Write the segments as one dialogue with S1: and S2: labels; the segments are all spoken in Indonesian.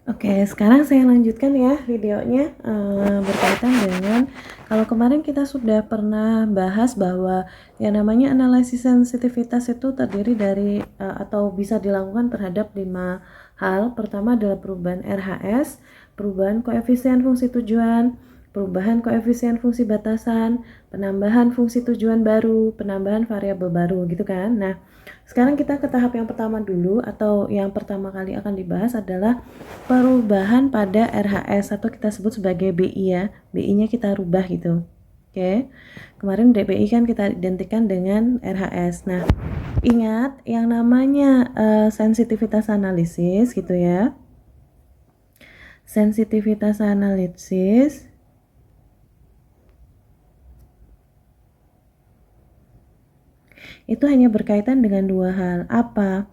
S1: Oke, sekarang saya lanjutkan ya videonya berkaitan dengan kalau kemarin kita sudah pernah bahas bahwa yang namanya analisis sensitivitas itu terdiri dari atau bisa dilakukan terhadap 5 hal. Pertama adalah perubahan RHS, perubahan koefisien fungsi tujuan, perubahan koefisien fungsi batasan, penambahan fungsi tujuan baru, penambahan variabel baru gitu kan. Nah, sekarang kita ke tahap yang pertama dulu atau yang pertama kali akan dibahas adalah perubahan pada RHS atau kita sebut sebagai BI ya. BI-nya kita rubah gitu. Oke. Kemarin DBI kan kita identikan dengan RHS. Nah, ingat yang namanya sensitivitas analisis gitu ya. Sensitivitas analisis itu hanya berkaitan dengan dua hal. Apa?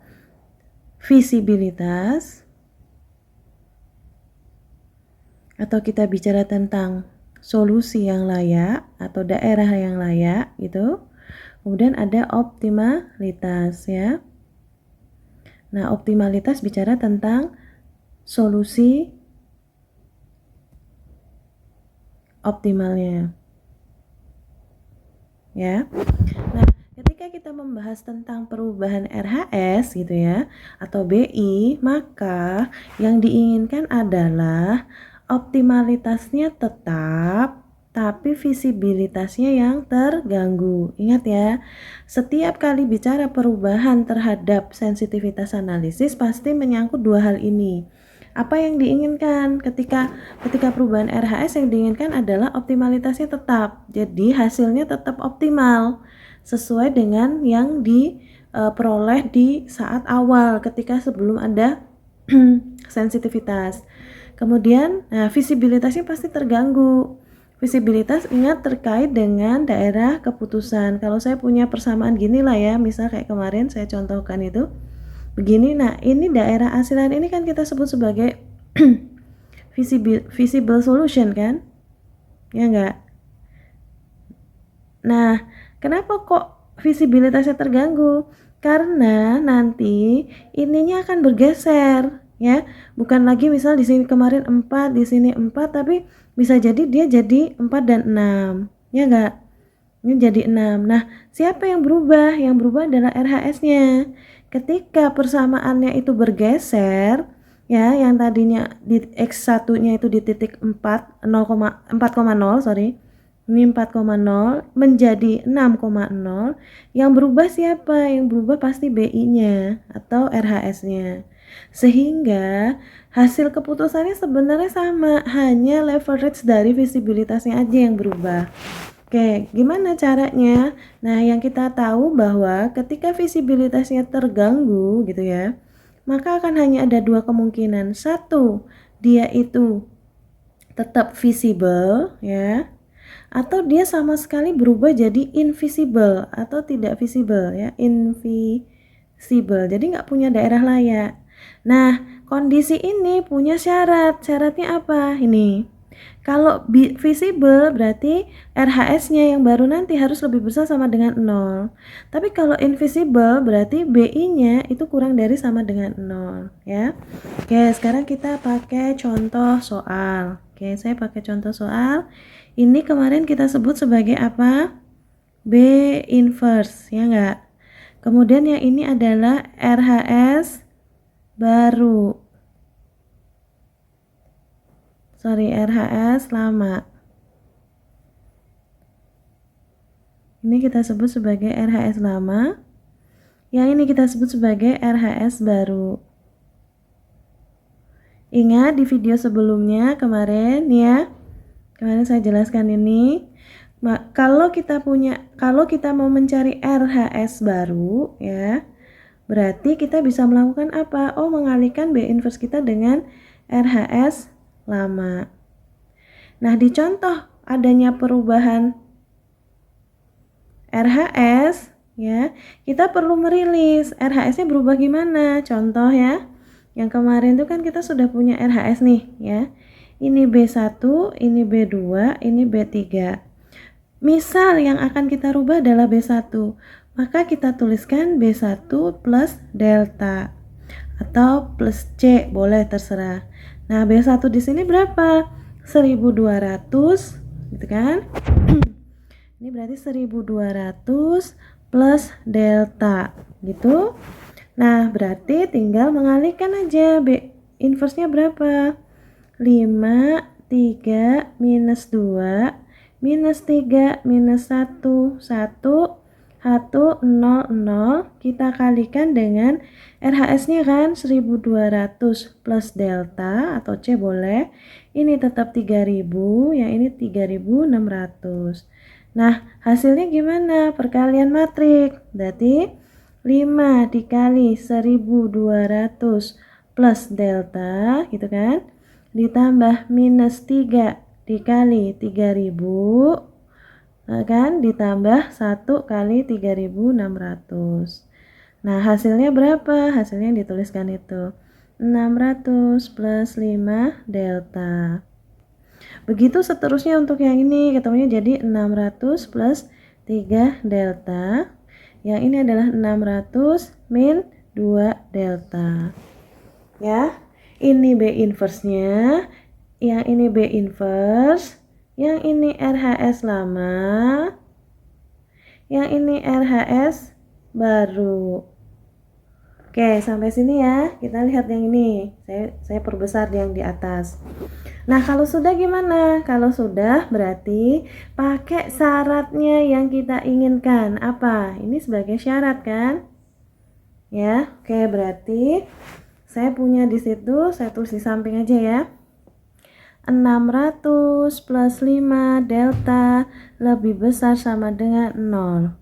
S1: Visibilitas atau kita bicara tentang solusi yang layak atau daerah yang layak gitu. Kemudian ada optimalitas ya. Nah, optimalitas bicara tentang solusi optimalnya. Ya. Nah, ketika kita membahas tentang perubahan RHS gitu ya atau BI, maka yang diinginkan adalah optimalitasnya tetap tapi visibilitasnya yang terganggu. Ingat ya, setiap kali bicara perubahan terhadap sensitivitas analisis pasti menyangkut dua hal ini. Apa yang diinginkan ketika perubahan RHS, yang diinginkan adalah optimalitasnya tetap. Jadi hasilnya tetap optimal sesuai dengan yang diperoleh di saat awal ketika sebelum ada sensitivitas. Kemudian visibilitasnya pasti terganggu. Visibilitas ingat terkait dengan daerah keputusan. Kalau saya punya persamaan gini lah ya, misal kayak kemarin saya contohkan itu begini. Nah, ini daerah asilan ini kan kita sebut sebagai visible solution kan? Ya enggak? Nah, kenapa kok visibilitasnya terganggu? Karena nanti ininya akan bergeser ya. Bukan lagi misal di sini kemarin 4, di sini 4, tapi bisa jadi dia jadi 4 dan 6. Ya enggak? Ini jadi 6. Nah, siapa yang berubah? Yang berubah adalah RHS-nya. Ketika persamaannya itu bergeser, ya, yang tadinya di X1-nya itu di titik 4, 4,0, sorry. Ini 4,0 menjadi 6,0. Yang berubah siapa? Yang berubah pasti BI-nya atau RHS-nya. Sehingga hasil keputusannya sebenarnya sama, hanya leverage dari visibilitasnya aja yang berubah. Oke, gimana caranya? Nah, yang kita tahu bahwa ketika visibilitasnya terganggu gitu ya, maka akan hanya ada dua kemungkinan. Satu, dia itu tetap visible ya, atau dia sama sekali berubah jadi invisible atau tidak visible ya, invisible. Jadi nggak punya daerah layak. Nah, kondisi ini punya syarat. Syaratnya apa? Ini. Kalau visible berarti RHS-nya yang baru nanti harus lebih besar sama dengan 0. Tapi kalau invisible berarti BI-nya itu kurang dari sama dengan 0 ya. Oke, sekarang kita pakai contoh soal. Oke, saya pakai contoh soal. Ini kemarin kita sebut sebagai apa? B inverse, ya enggak? Kemudian yang ini adalah RHS baru. RHS lama. Ini kita sebut sebagai RHS lama. Yang ini kita sebut sebagai RHS baru. Ingat di video sebelumnya kemarin ya. Kemarin saya jelaskan ini. Kalau kita mau mencari RHS baru ya, berarti kita bisa melakukan apa? Oh, mengalihkan B inverse kita dengan RHS lama. Nah, di contoh adanya perubahan RHS ya, kita perlu merilis RHS-nya berubah gimana. Contoh ya, yang kemarin itu kan kita sudah punya RHS nih ya. Ini B1, ini B2, ini B3. Misal yang akan kita rubah adalah B1, maka kita tuliskan B1 plus delta. atau plus C, boleh terserah. Nah, B1 di sini berapa? 1200 gitu kan? Ini berarti 1200 plus delta gitu. Nah, berarti tinggal mengalihkan aja. B inverse-nya berapa? 5, 3, minus 2, minus 3, minus 1, 1, 1, 0, 0. Kita kalikan dengan RHS-nya kan 1200 plus delta atau C boleh. Ini tetap 3000, yang ini 3600. Nah, hasilnya gimana? Perkalian matriks. Berarti 5 dikali 1200 plus delta gitu kan, ditambah minus 3 dikali 3000 kan, ditambah 1 kali 3600. Nah, hasilnya berapa? Hasilnya yang dituliskan itu 600 plus 5 delta. Begitu seterusnya untuk yang ini, ketemunya jadi 600 plus 3 delta. Yang ini adalah 600 min 2 delta. Ya, ini B inverse-nya, yang ini B inverse, yang ini RHS lama, yang ini RHS baru. Oke, sampai sini ya. Kita lihat yang ini. Saya perbesar yang di atas. Nah, kalau sudah gimana? Kalau sudah berarti pakai syaratnya yang kita inginkan. Apa? Ini sebagai syarat kan? Ya, oke, berarti saya punya di situ, saya tulis di samping aja ya. 600 plus 5 delta lebih besar sama dengan 0.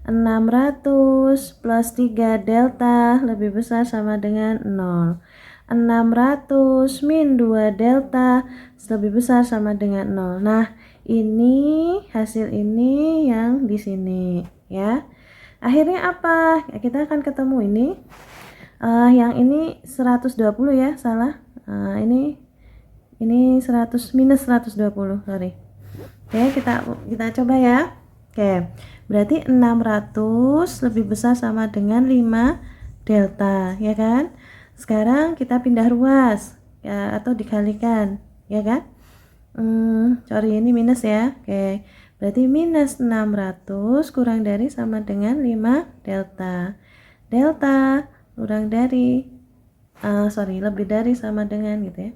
S1: 600 plus 3 delta lebih besar sama dengan 0. 600 min 2 delta lebih besar sama dengan 0. Nah, ini hasil ini yang di sini ya. Akhirnya apa? Kita akan ketemu ini. Yang ini 120 ya, salah. Ini 100 minus 120, sorry. Oke, kita coba ya. Oke, berarti 600 lebih besar sama dengan 5 delta, ya kan? Sekarang kita pindah ruas ya, atau dikalikan, ya kan? Sorry, ini minus ya. Oke, berarti minus 600 kurang dari sama dengan 5 delta. Delta kurang dari lebih dari sama dengan gitu ya.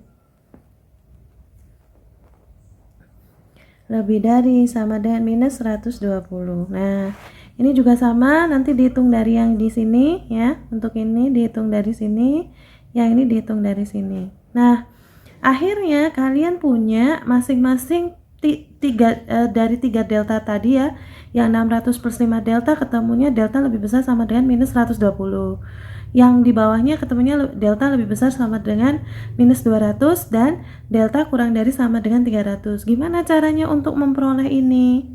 S1: Lebih dari sama dengan minus 120. Nah, ini juga sama, nanti dihitung dari yang di sini ya. Untuk ini dihitung dari sini, yang ini dihitung dari sini. Nah, akhirnya kalian punya masing-masing dari 3 delta tadi ya. Yang 600 plus 5 delta ketemunya delta lebih besar sama dengan minus 120. Yang di bawahnya ketemunya delta lebih besar sama dengan minus 200 dan delta kurang dari sama dengan 300. Gimana caranya untuk memperoleh ini?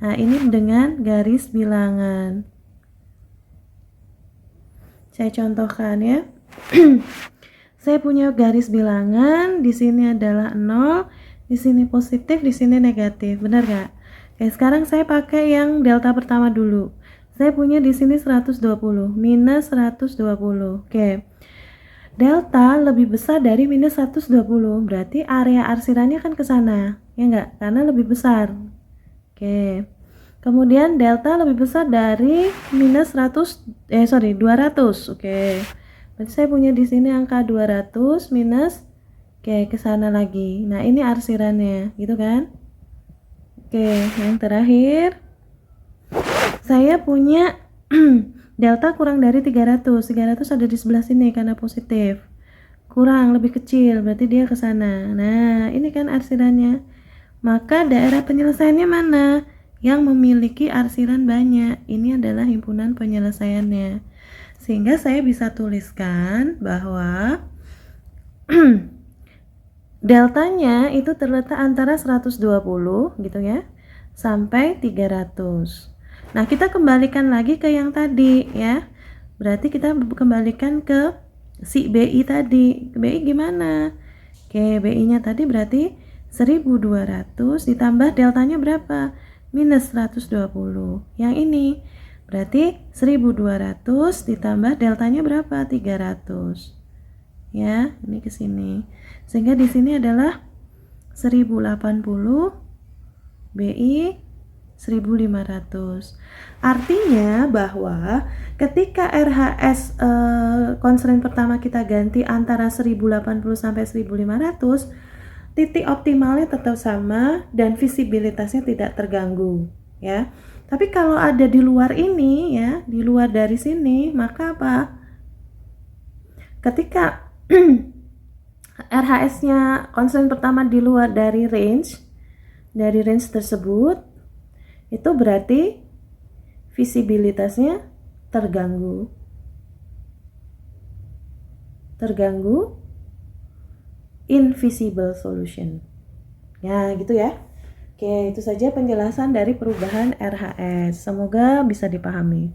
S1: Nah, ini dengan garis bilangan. Saya contohkan ya. Saya punya garis bilangan, di sini adalah 0, di sini positif, di sini negatif. Benar gak? Oke, sekarang saya pakai yang delta pertama dulu. Saya punya di sini 120 minus 120. Oke. Delta lebih besar dari minus 120. Berarti area arsirannya kan ke sana. Ya enggak? Karena lebih besar. Oke. Kemudian delta lebih besar dari minus 200. Oke. Berarti saya punya di sini angka 200 minus ke sana lagi. Nah, ini arsirannya, gitu kan? Oke, yang terakhir saya punya delta kurang dari 300 ada di sebelah sini karena positif, kurang lebih kecil berarti dia ke sana. Nah, ini kan arsirannya, maka daerah penyelesaiannya mana? Yang memiliki arsiran banyak, ini adalah himpunan penyelesaiannya. Sehingga saya bisa tuliskan bahwa deltanya itu terletak antara 120 gitu ya sampai 300. Nah, kita kembalikan lagi ke yang tadi ya. Berarti kita kembalikan ke si BI tadi. BI gimana? Oke, BI-nya tadi berarti 1200 ditambah deltanya berapa? Minus 120. Yang ini berarti 1200 ditambah deltanya berapa? 300. ya, ini ke sini. Sehingga di sini adalah 1080, BI 1500. Artinya bahwa ketika RHS constraint pertama kita ganti antara 1080 sampai 1500, titik optimalnya tetap sama dan visibilitasnya tidak terganggu, ya. Tapi kalau ada di luar ini, ya, di luar dari sini, maka apa? Ketika RHS-nya constraint pertama di luar dari range tersebut, itu berarti visibilitasnya terganggu invisible solution. Ya, gitu ya. Oke, itu saja penjelasan dari perubahan RHS. Semoga bisa dipahami.